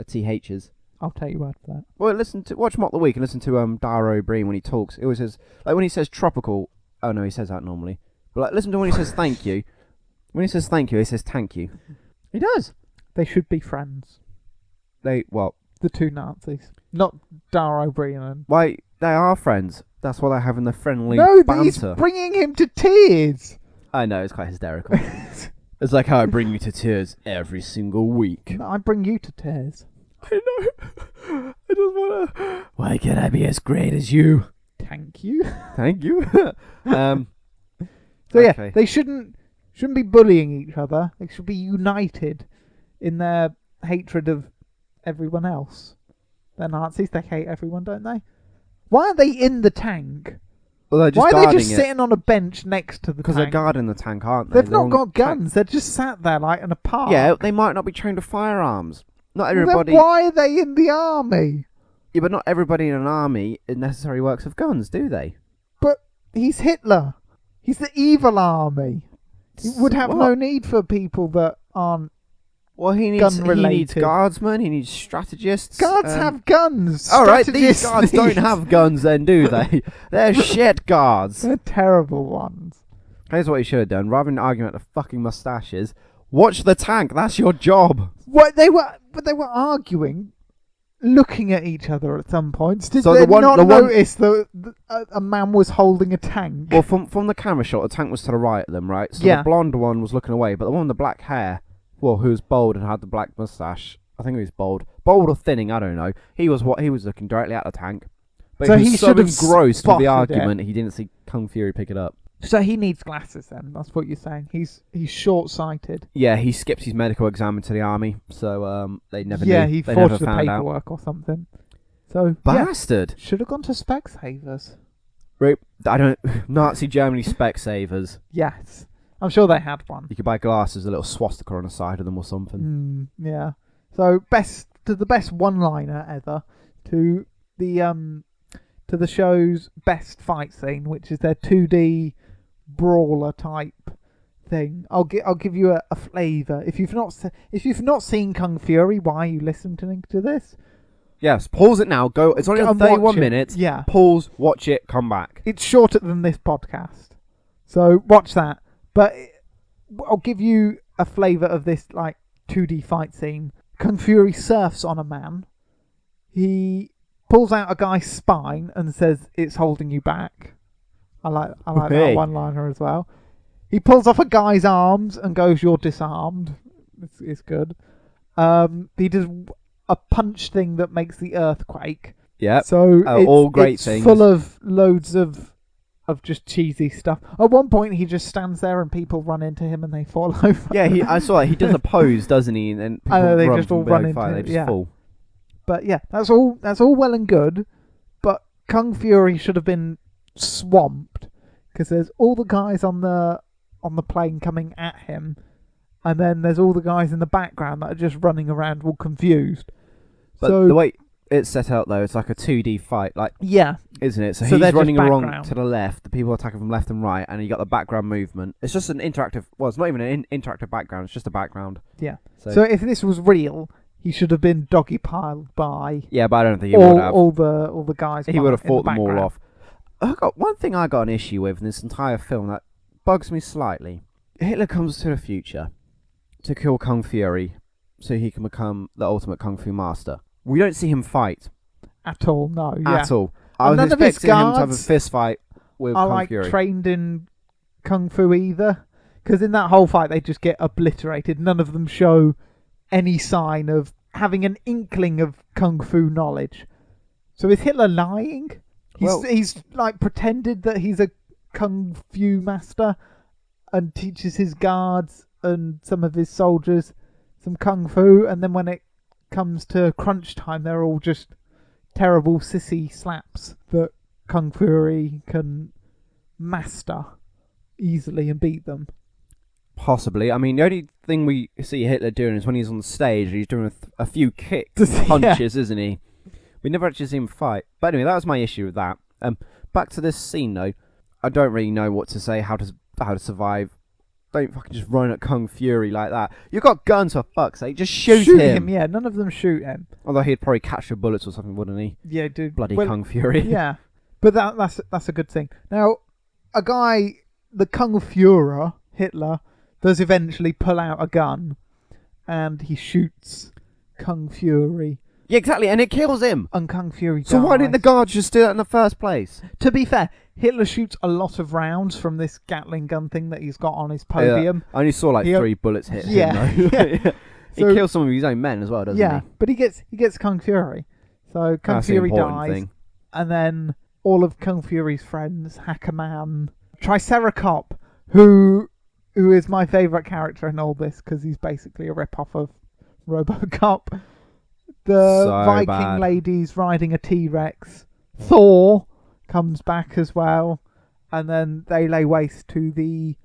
B: THs.
A: I'll take your word for that.
B: Well, watch Mock the Week and listen to Dara O'Brien when he talks. It always says, like when he says tropical. Oh no, he says that normally. But like, listen to when he says thank you. When he says thank you, he says thank you. He does.
A: They should be friends.
B: The
A: two Nazis, not Dara O'Brien. And...
B: Why they are friends. That's why they're having the friendly
A: No,
B: banter.
A: he's bringing him to tears.
B: I know, it's quite hysterical. It's like how I bring you to tears every single week.
A: No, I bring you to tears.
B: I know. I just wanna. Why can't I be as great as you?
A: Thank you.
B: Thank you.
A: So yeah,
B: okay.
A: they shouldn't be bullying each other. They should be united in their hatred of everyone else. They're Nazis. They hate everyone, don't they? Why are they in the tank?
B: Well, they're just
A: Why are they
B: guarding
A: just
B: it.
A: sitting on a bench next to the
B: Because
A: tank?
B: they're guarding the tank, aren't they?
A: They've not got guns. They're just sat there like in a park.
B: Yeah, they might not be trained with firearms. Not
A: Well,
B: everybody.
A: then why are they in the army?
B: Yeah, but not everybody in an army necessarily works with guns, do they?
A: But he's Hitler. He's the evil army. He would have
B: What?
A: no need for people that aren't.
B: Well, he needs
A: Gun-related.
B: guardsmen. He needs strategists.
A: Guards have guns.
B: All right, these
A: Strategists
B: guards don't
A: need-
B: have guns, then, do they? They're shit guards.
A: They're terrible ones.
B: Here's what he should have done. Rather than arguing about the fucking mustaches, watch the tank. That's your job.
A: What they were arguing, looking at each other at some points. Did
B: So
A: they
B: the one-
A: not
B: the one-
A: notice that a man was holding a tank?
B: Well, from the camera shot, the tank was to the right of them, right? So
A: Yeah.
B: the blonde one was looking away, but the one with the black hair, well, who was bald and had the black mustache, I think he was bald or thinning, I don't know. He was looking directly at the tank. But
A: So
B: he
A: he
B: was so
A: should have
B: engrossed with
A: spotted
B: the
A: it.
B: argument, he didn't see Kung Fury pick it up.
A: So he needs glasses then. That's what you're saying. He's short-sighted.
B: Yeah, he skips his medical exam into the army, so they never
A: Yeah,
B: knew.
A: he
B: They never
A: forged the
B: found out.
A: paperwork or something. So yeah,
B: Bastard!
A: should have gone to Specsavers.
B: I don't. Nazi Germany Specsavers.
A: Yes, I'm sure they had one.
B: You could buy glasses, a little swastika on the side of them or something.
A: Yeah. So the best one-liner ever to the show's best fight scene, which is their 2D brawler type thing. I'll give you a flavour. If you've not seen Kung Fury, why are you listening to this?
B: Yes, pause it now. Go. It's only
A: Go and
B: 31
A: watch it.
B: minutes.
A: Yeah.
B: Pause, watch it, come back.
A: It's shorter than this podcast, so watch that. But I'll give you a flavour of this like 2D fight scene. Kung Fury surfs on a man. He pulls out a guy's spine and says, "It's holding you back." I like that one-liner as well. He pulls off a guy's arms and goes, "You're disarmed." It's good. He does a punch thing that makes the earth quake.
B: Yeah.
A: So
B: all great
A: it's
B: things.
A: full of loads of just cheesy stuff. At one point, he just stands there and people run into him and they fall over.
B: Yeah, I saw it. He does a pose, doesn't he? And then
A: I know, they
B: people
A: just all
B: from
A: run
B: below
A: into
B: fire,
A: him,
B: They just
A: yeah.
B: fall.
A: But yeah, that's all well and good. But Kung Fury should have been swamped because there's all the guys on the plane coming at him, and then there's all the guys in the background that are just running around all confused.
B: But
A: so
B: the way it's set out though, it's like a 2D fight, like
A: yeah,
B: isn't it? So
A: So they're
B: he's
A: just
B: running along
A: background.
B: to the left. The people attacking from left and right, and you got the background movement. It's just an interactive. Well, it's not even an interactive background. It's just a background.
A: yeah.
B: So,
A: So if this was real, he should have been doggy piled by
B: yeah, but I don't think he would have.
A: all the guys.
B: He would have
A: in the
B: fought them all
A: background.
B: off. One thing I got an issue with in this entire film that bugs me slightly. Hitler comes to the future to kill Kung Fury so he can become the ultimate Kung Fu master. We don't see him fight
A: At all, no. Yeah.
B: at all. I
A: And
B: was
A: none of his
B: expecting him to have a
A: guards
B: fist fight with
A: are
B: Kung
A: like
B: Fury.
A: trained in Kung Fu either. Because in that whole fight, they just get obliterated. None of them show any sign of having an inkling of Kung Fu knowledge. So is Hitler lying? He's like pretended that he's a Kung Fu master and teaches his guards and some of his soldiers some Kung Fu, and then when it comes to crunch time, they're all just terrible sissy slaps that Kung Fury can master easily and beat them.
B: Possibly. I mean, the only thing we see Hitler doing is when he's on the stage, he's doing a few kick
A: Yeah.
B: punches, isn't he? We never actually see him fight. But anyway, that was my issue with that. Back to this scene though. I don't really know what to say. How to survive. Don't fucking just run at Kung Fury like that. You've got guns, for fuck's sake. Just shoot him.
A: Yeah, none of them shoot him.
B: Although he'd probably catch the bullets or something, wouldn't he?
A: Yeah, dude.
B: Bloody
A: Well,
B: Kung Fury.
A: Yeah, but that's a good thing. Now, a guy, the Kung Führer, Hitler, does eventually pull out a gun, and he shoots Kung Fury,
B: Yeah, exactly. And it kills him.
A: and Kung Fury
B: So why didn't the
A: dies.
B: guards just do that in the first place?
A: To be fair, Hitler shoots a lot of rounds from this Gatling gun thing that he's got on his podium.
B: I only saw like
A: He-
B: 3 bullets hit
A: Yeah,
B: him though.
A: yeah.
B: He
A: So-
B: kills some of his own men as well, doesn't
A: Yeah,
B: he?
A: but he gets Kung Fury. So Kung
B: That's the
A: Fury
B: important
A: dies,
B: thing.
A: and then all of Kung Fury's friends, Hackerman, Triceracop, who is my favourite character in all this because he's basically a rip-off of RoboCop. The
B: So
A: Viking
B: bad.
A: ladies riding a T-Rex. Thor comes back as well, and then they lay waste to the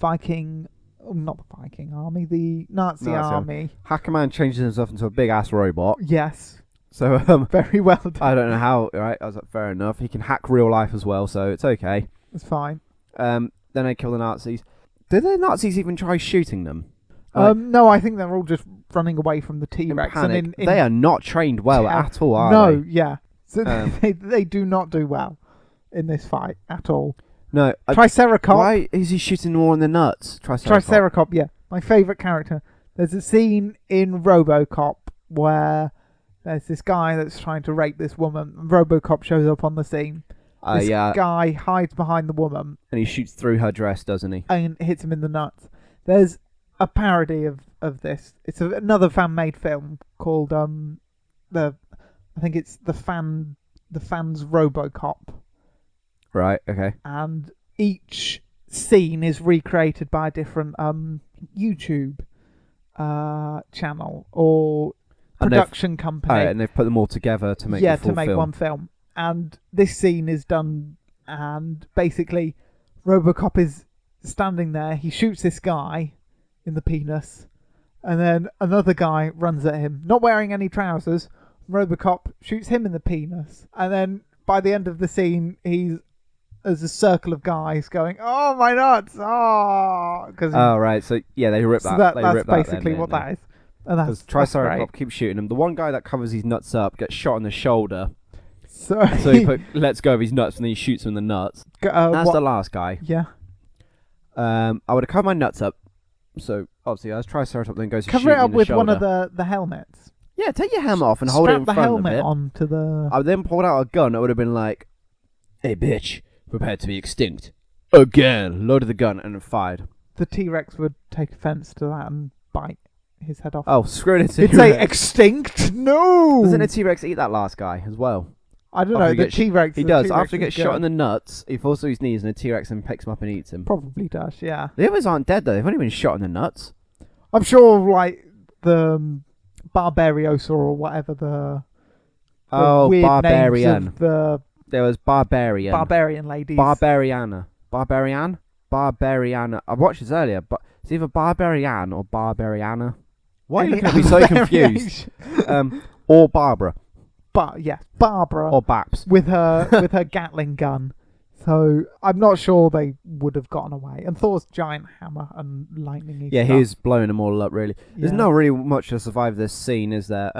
A: Viking, not the Viking army, the Nazi army.
B: Hackerman changes himself into a big ass robot.
A: Yes,
B: So
A: very well done.
B: I don't know how. Right, I was like, fair enough. He can hack real life as well, so it's okay.
A: It's fine.
B: Then they kill the Nazis. Did the Nazis even try shooting them?
A: No, I think they're all just running away from the
B: In
A: T-Rex.
B: panic.
A: And in
B: They are not trained well at all, are
A: no,
B: they?
A: yeah. So
B: Um,
A: they do not do well in this fight at all.
B: No.
A: Triceracop.
B: Why is he shooting them all in the nuts?
A: Triceracop, yeah. My favourite character. There's a scene in RoboCop where there's this guy that's trying to rape this woman. And RoboCop shows up on the scene. This
B: Yeah,
A: guy hides behind the woman
B: and he shoots through her dress, doesn't he?
A: and hits him in the nuts. There's a parody of this. It's another fan-made film called I think it's the fans RoboCop,
B: Right, okay.
A: and each scene is recreated by a different YouTube channel or
B: And they've-
A: production company.
B: And they've put them all together to make
A: yeah,
B: the full
A: to make
B: film.
A: one film. And this scene is done and basically Robocop is standing there. He shoots this guy in the penis, and then another guy runs at him, not wearing any trousers. Robocop shoots him in the penis, and then by the end of the scene, there's a circle of guys going, "Oh my nuts!" Oh,
B: right. So yeah, they rip that.
A: That's basically what that is. And that's
B: Triceratops keeps shooting him. The one guy that covers his nuts up gets shot in the shoulder.
A: So
B: he lets go of his nuts and then he shoots him in the nuts. That's the last guy.
A: Yeah.
B: I would have covered my nuts up. So obviously, as Triceratops then goes to
A: cover
B: shoot
A: it up
B: in the
A: with
B: shoulder.
A: one of the helmets.
B: Yeah, take your helmet off and hold it in
A: Strap
B: front
A: the
B: of
A: helmet
B: it.
A: onto the.
B: I then pulled out a gun. It would have been like, "Hey, bitch, prepare to be extinct again." Loaded the gun and then fired.
A: The T-Rex would take offence to that and bite his head off.
B: Oh, screw it!
A: It'd say extinct. No.
B: Doesn't a T-Rex eat that last guy as well?
A: I don't know. The T-Rex.
B: He does. After he gets shot in the nuts, he falls to his knees and the T-Rex then picks him up and eats him.
A: Probably does. Yeah.
B: The others aren't dead though. They've only been shot in the nuts.
A: I'm sure, like the Barbariosaur or whatever the weird
B: Barbarian.
A: names of
B: There was
A: barbarian ladies.
B: Barbariana. I watched this earlier, but it's either Barbarian or Barbariana. Why are you looking at me so confused? Or Barbara.
A: Barbara.
B: Or Baps.
A: With her Gatling gun. So I'm not sure they would have gotten away. And Thor's giant hammer and lightning.
B: Yeah, he's blowing them all up. Really, there's
A: Yeah.
B: not really much to survive this scene, is there?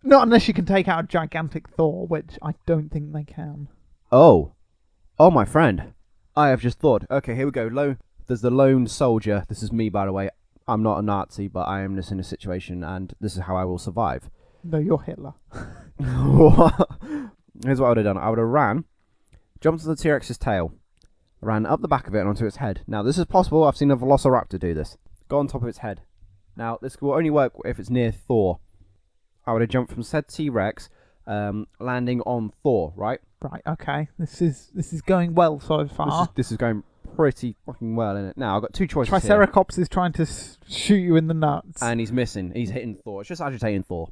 A: Not unless you can take out a gigantic Thor, which I don't think they can.
B: Oh, my friend, I have just thought. Okay, here we go. There's the lone soldier. This is me, by the way. I'm not a Nazi, but I am just in a situation, and this is how I will survive.
A: No, you're Hitler.
B: Here's what I would have done. I would have ran, jumped on the T-Rex's tail, ran up the back of it and onto its head. Now, this is possible. I've seen a Velociraptor do this. Go on top of its head. Now, this will only work if it's near Thor. I would have jumped from said T-Rex, landing on Thor, right?
A: Right, okay. This is going well so far.
B: This is going pretty fucking well, isn't it? Now, I've got two choices
A: Triceratops
B: here.
A: is trying to shoot you in the nuts.
B: And he's missing. He's hitting Thor. It's just agitating Thor.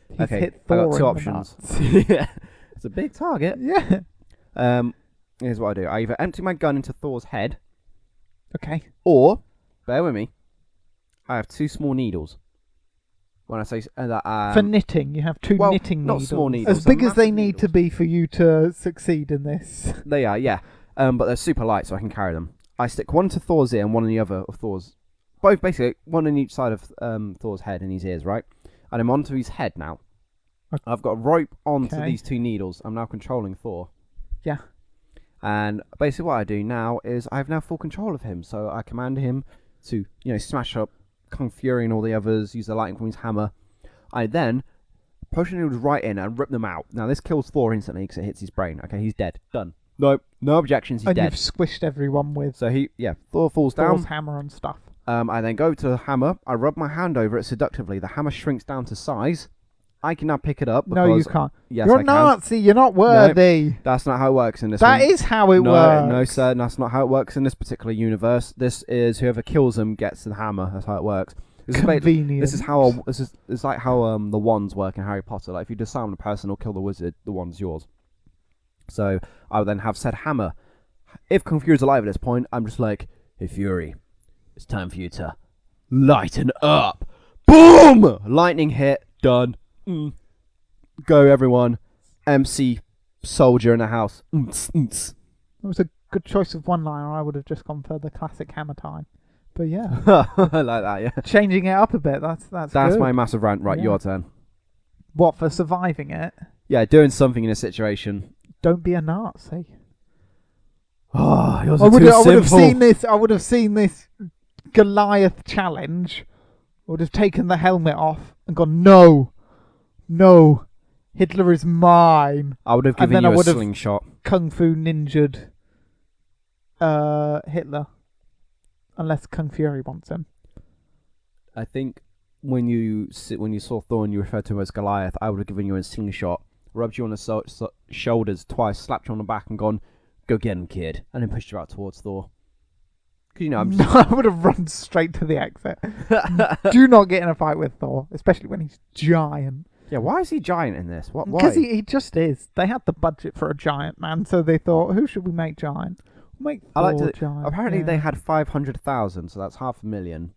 A: He's
B: okay,
A: hit Thor
B: I got two
A: in
B: options.
A: The nuts.
B: Yeah, it's a big target.
A: Yeah.
B: Here's what I do. I either empty my gun into Thor's head.
A: Okay.
B: Or, bear with me, I have two small needles. When I say that,
A: for knitting, you have two knitting
B: not
A: needles.
B: small needles,
A: as big
B: they're
A: as they
B: massive
A: need to
B: needles.
A: be for you to succeed in this.
B: They are, yeah. But they're super light, so I can carry them. I stick one to Thor's ear and one in the other of Thor's. Both basically, one in each side of Thor's head and his ears, right? And I'm onto his head now.
A: Okay.
B: I've got a rope onto these two needles. I'm now controlling Thor.
A: Yeah.
B: And basically what I do now is I have now full control of him. So I command him to, smash up Kung Fury and all the others, use the lightning from his hammer. I then push the needles right in and rip them out. Now this kills Thor instantly because it hits his brain. Okay, he's dead. Done. Nope. No objections, he's
A: and
B: dead.
A: you've squished everyone with
B: So Thor falls
A: Thor's
B: down.
A: hammer and stuff.
B: I then go to the hammer. I rub my hand over it seductively. The hammer shrinks down to size. I can now pick it up.
A: No, you can't.
B: Yes,
A: You're
B: I
A: a
B: can.
A: Nazi. You're not worthy.
B: That's not how it works in this
A: That
B: one.
A: is how it
B: no,
A: works.
B: No, sir. That's not how it works in this particular universe. This is whoever kills them gets the hammer. That's how it works.
A: Convenient.
B: It's like how the wands work in Harry Potter. Like if you disarm the person or kill the wizard, the wand's yours. So I would then have said hammer. If Kung Fury's alive at this point, I'm just like, hey Fury, it's time for you to lighten up. Boom! Lightning hit. Done. Go everyone. MC soldier in the house.
A: It was a good choice of one-liner. I would have just gone for the classic hammer time. But yeah.
B: I like that, yeah.
A: Changing it up a bit, that's good.
B: my massive rant. Right,
A: Yeah.
B: your turn.
A: What, for surviving it?
B: Yeah, doing something in a situation.
A: Don't be a Nazi.
B: Oh, yours
A: I
B: are
A: would
B: too
A: have
B: simple.
A: I would have seen this Goliath challenge. I would have taken the helmet off and gone, no, Hitler is mine.
B: I would have
A: And
B: given
A: then I
B: you a
A: would have-
B: slingshot.
A: Kung Fu ninja'd Hitler. Unless Kung Fury wants him.
B: I think when you saw Thor and you referred to him as Goliath, I would have given you a slingshot, rubbed you on the shoulders twice, slapped you on the back, and gone, "Go get him, kid," and then pushed you out towards Thor. Because I'm just...
A: No, I would have run straight to the exit. Do not get in a fight with Thor, especially when he's giant.
B: Yeah, why is he giant in this? Why?
A: Because he just is. They had the budget for a giant man, so they thought, who should we make giant? Make
B: I like
A: Thor
B: to.
A: giant.
B: Apparently,
A: yeah.
B: they had 500,000, so that's $500,000,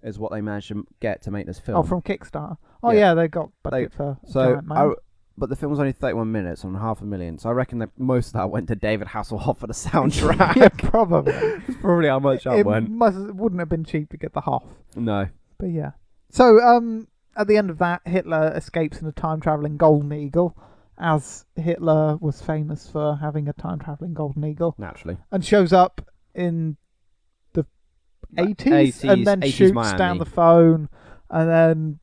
B: is what they managed to get to make this film.
A: Oh, from Kickstarter. Oh
B: Yeah.
A: yeah, they got budget for
B: so
A: giant man.
B: but the film was only 31 minutes on $500,000, so I reckon that most of that went to David Hasselhoff for the soundtrack.
A: Yeah, probably.
B: That's probably how much that
A: It
B: went.
A: wouldn't have been cheap to get the Hoff.
B: No.
A: But yeah. So at the end of that, Hitler escapes in a time-traveling golden eagle, as Hitler was famous for having a time-traveling golden eagle,
B: Naturally.
A: and shows up in the 80s and then
B: 80s
A: shoots
B: Miami.
A: down the phone, and then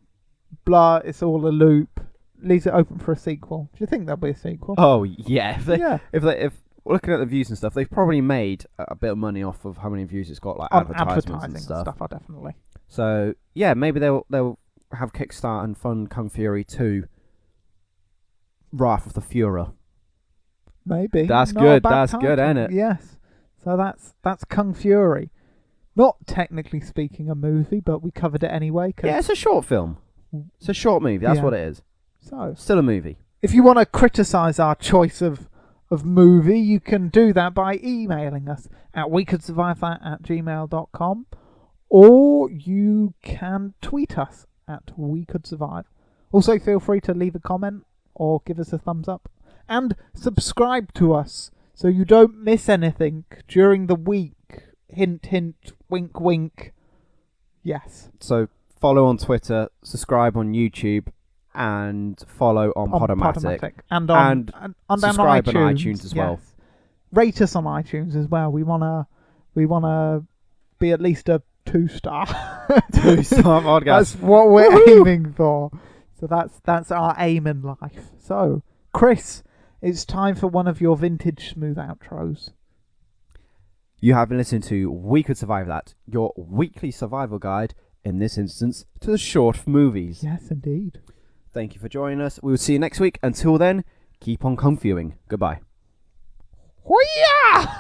A: blah, it's all a loop. Leaves it open for a sequel. Do you think there'll be a sequel?
B: Oh yeah.
A: Yeah.
B: If looking at the views and stuff, they've probably made a bit of money off of how many views it's got, like
A: On
B: advertisements
A: advertising
B: and stuff.
A: oh, definitely.
B: So yeah, maybe they'll have Kickstarter and fund Kung Fury 2, Wrath of the Fuhrer.
A: Maybe.
B: That's
A: Not a
B: good.
A: bad
B: That's good,
A: title.
B: ain't it?
A: Yes. So that's Kung Fury. Not technically speaking a movie, but we covered it anyway.
B: Yeah, it's a short film. It's a short movie. That's
A: Yeah.
B: what it is.
A: So
B: Still a movie.
A: if you want to criticise our choice of movie, you can do that by emailing us at wecouldssurvivethat@gmail.com, or you can tweet us at wecouldssurvive. Also, feel free to leave a comment or give us a thumbs up, and subscribe to us so you don't miss anything during the week. Hint, hint, wink, wink. Yes.
B: So follow on Twitter, subscribe on YouTube, and follow on Podomatic.
A: And on
B: subscribe
A: iTunes,
B: on iTunes as well.
A: yes. Rate us on iTunes as well. We wanna be at least a 2-star.
B: 2-star podcast.
A: That's what we're aiming for. So that's our aim in life. So, Chris, it's time for one of your vintage smooth outros.
B: You have been listening to We Could Survive That, your weekly survival guide, in this instance, to the short movies.
A: Yes, indeed.
B: Thank you for joining us. We will see you next week. Until then, keep on kung fuing. Goodbye.
A: Hoo-yah!